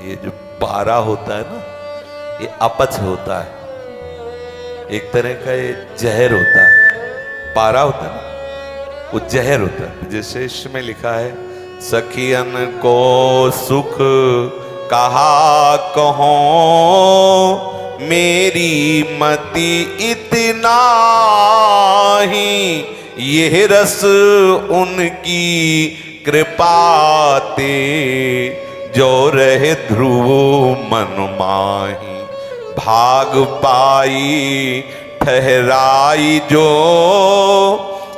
ये जो पारा होता है ना, ये अपच होता है, एक तरह का ये जहर होता है। पारा होता है ना, वो जहर होता है। जैसे इसमें लिखा है, सखियन को सुख कहा कहो, मेरी मति इतना ही, यह रस उनकी कृपाते, जो रहे ध्रुव मन माही। भाग पाई ठहराई जो,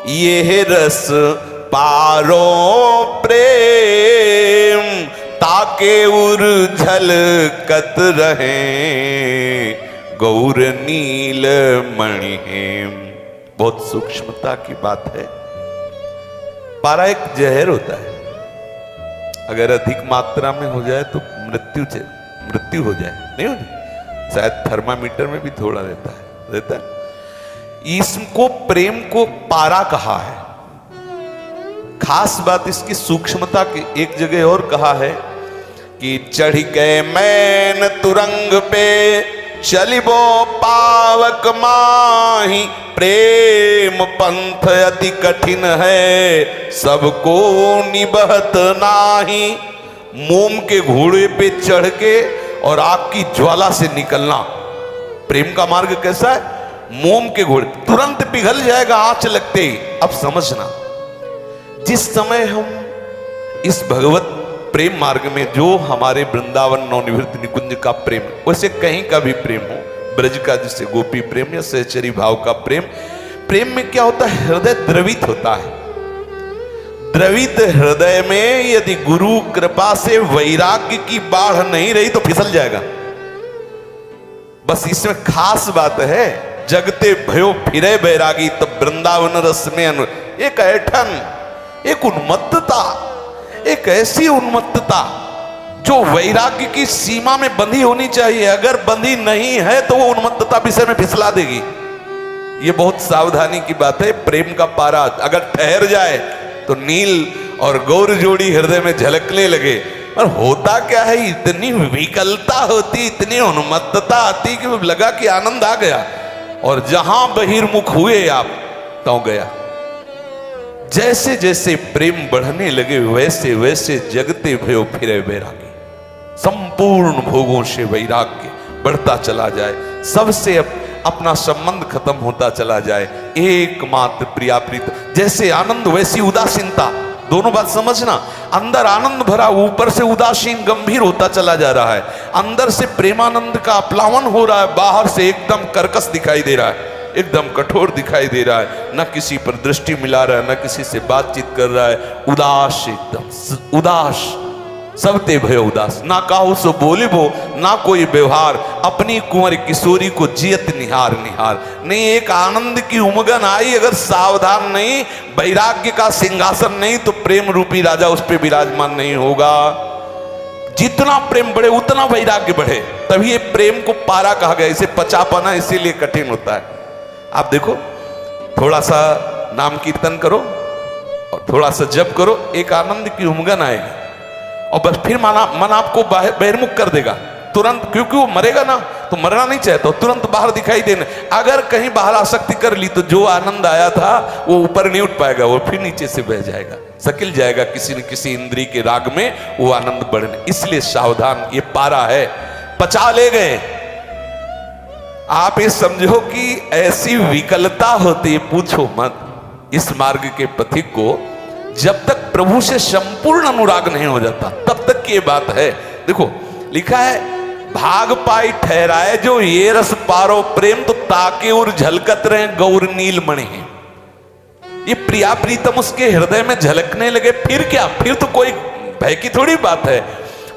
यह रस पारो प्रेम, ताके उर झलकत रहे, गौर नील मणिहेम। बहुत सूक्ष्मता की बात है। पारा एक जहर होता है, अगर अधिक मात्रा में हो जाए तो मृत्यु हो जाए, नहीं हो जाए? शायद थर्मामीटर में भी थोड़ा रहता है। इसको प्रेम को पारा कहा है। खास बात इसकी सूक्ष्मता की एक जगह और कहा है कि चढ़ गए मैन तुरंग पे, चलिबो पावक माही, प्रेम पंथ अति कठिन है, सबको निबहत नाही। मोम के घोड़े पे चढ़ के और आग की ज्वाला से निकलना, प्रेम का मार्ग कैसा है? मोम के घोड़े, तुरंत पिघल जाएगा आंच लगते ही। अब समझना, जिस समय हम इस भगवत प्रेम मार्ग में, जो हमारे वृंदावन नवनिवृत्ति निकुंज का प्रेम, वैसे कहीं का भी प्रेम हो, ब्रज का जैसे गोपी प्रेम या सहचरी भाव का प्रेम, प्रेम में क्या होता है? हृदय द्रवित होता है। द्रवित हृदय में यदि गुरु कृपा से वैराग्य की बाढ़ नहीं रही तो फिसल जाएगा। बस इसमें खास बात है, जगते भयो फिरे बैरागी, तब वृंदावन रस में एक ऐठन, एक उन्मत्तता, एक ऐसी उन्मत्तता जो वैराग्य की सीमा में बंधी होनी चाहिए। अगर बंधी नहीं है तो वो उन्मत्तता विषय में फिसला देगी। ये बहुत सावधानी की बात है। प्रेम का पारा अगर ठहर जाए तो नील और गौर जोड़ी हृदय में झलकने लगे। और होता क्या है, इतनी विकलता होती, इतनी उन्मत्तता आती कि लगा कि आनंद आ गया, और जहां बहिर्मुख हुए आप तो गया। जैसे जैसे प्रेम बढ़ने लगे वैसे वैसे जगते भयो फिरे वैरागी, संपूर्ण भोगों से वैराग्य बढ़ता चला जाए, सबसे अपना संबंध खत्म होता चला जाए, एकमात्र प्रिया प्रीत। जैसे आनंद वैसी उदासीनता, दोनों बात समझना। अंदर आनंद भरा, ऊपर से उदासीन गंभीर होता चला जा रहा है। अंदर से प्रेमानंद का प्लावन हो रहा है, बाहर से एकदम कर्कश दिखाई दे रहा है, एकदम कठोर दिखाई दे रहा है। न किसी पर दृष्टि मिला रहा है, न किसी से बातचीत कर रहा है, उदास, एकदम उदास, सबते भयो उदास। ना काहू सो बोलिबो, ना कोई व्यवहार, अपनी कुंवर किशोरी को जियत निहार निहार। नहीं, एक आनंद की उमगन आई, अगर सावधान नहीं, वैराग्य का सिंहासन नहीं तो प्रेम रूपी राजा उस पर विराजमान नहीं होगा। जितना प्रेम बढ़े उतना वैराग्य बढ़े, तभी ये प्रेम को पारा कहा गया। इसे पचा पाना इसीलिए कठिन होता है। आप देखो, थोड़ा सा नाम कीर्तन करो और थोड़ा सा जप करो, एक आनंद की उमगन आएगी, और बस फिर मन आपको बहिर्मुख कर देगा तुरंत, क्योंकि वो मरेगा ना, तो मरना नहीं चाहता, तुरंत बाहर दिखाई देना। अगर कहीं बाहर आसक्ति कर ली तो जो आनंद आया था वो ऊपर नहीं उठ पाएगा, वो फिर नीचे से बह जाएगा, सकिल जाएगा किसी न किसी इंद्री के राग में, वो आनंद बढ़ने। इसलिए सावधान, ये पारा है, पचा ले गए। आप ये समझो कि ऐसी विकलता होती है, पूछो मत। इस मार्ग के पथिक को जब तक प्रभु से संपूर्ण अनुराग नहीं हो जाता तब तक की ये बात है। देखो लिखा है, भाग पाई ठहराए जो, ये रस पारो प्रेम, तो ताके और झलकत रहे गौर नील मणि। ये प्रिया प्रीतम उसके हृदय में झलकने लगे। फिर क्या, फिर तो कोई भय की थोड़ी बात है।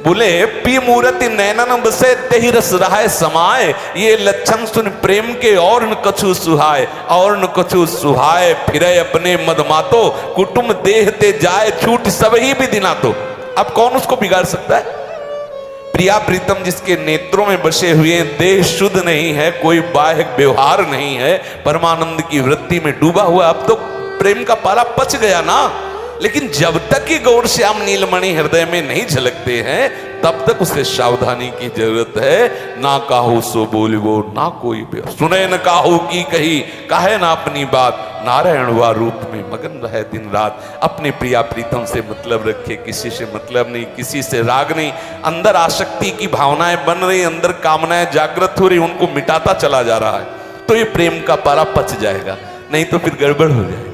बोले, पी मूर्ति नैनन बसे तेहि रस रहाय समाए, ये लक्षण सुन प्रेम के और न कछु सुहाय, और न कछु सुहाय, फिरे अपने मदमातो, कुटुंब देह ते जाए छूट सब ही भी दिना। तो अब कौन उसको बिगाड़ सकता है? प्रिया प्रीतम जिसके नेत्रों में बसे हुए, देह शुद्ध नहीं है, कोई बाह्य व्यवहार नहीं है, परमानंद की वृत्ति में डूबा हुआ, अब तो प्रेम का पारा पच गया ना। लेकिन जब तक कि गौर श्याम नीलमणि हृदय में नहीं झलकते हैं तब तक उसे सावधानी की जरूरत है। ना काहू सो बोलिबो ना कोई सुने, न काहू की कही काहे ना अपनी बात, नारायण वा रूप में मगन रहे दिन रात। अपने प्रिया प्रीतम से मतलब रखे, किसी से मतलब नहीं, किसी से राग नहीं। अंदर आसक्ति की भावनाएं बन रही, अंदर कामनाएं जागृत हो रही, उनको मिटाता चला जा रहा है। तो ये प्रेम का पारा पच जाएगा, नहीं तो फिर गड़बड़ हो जाएगा।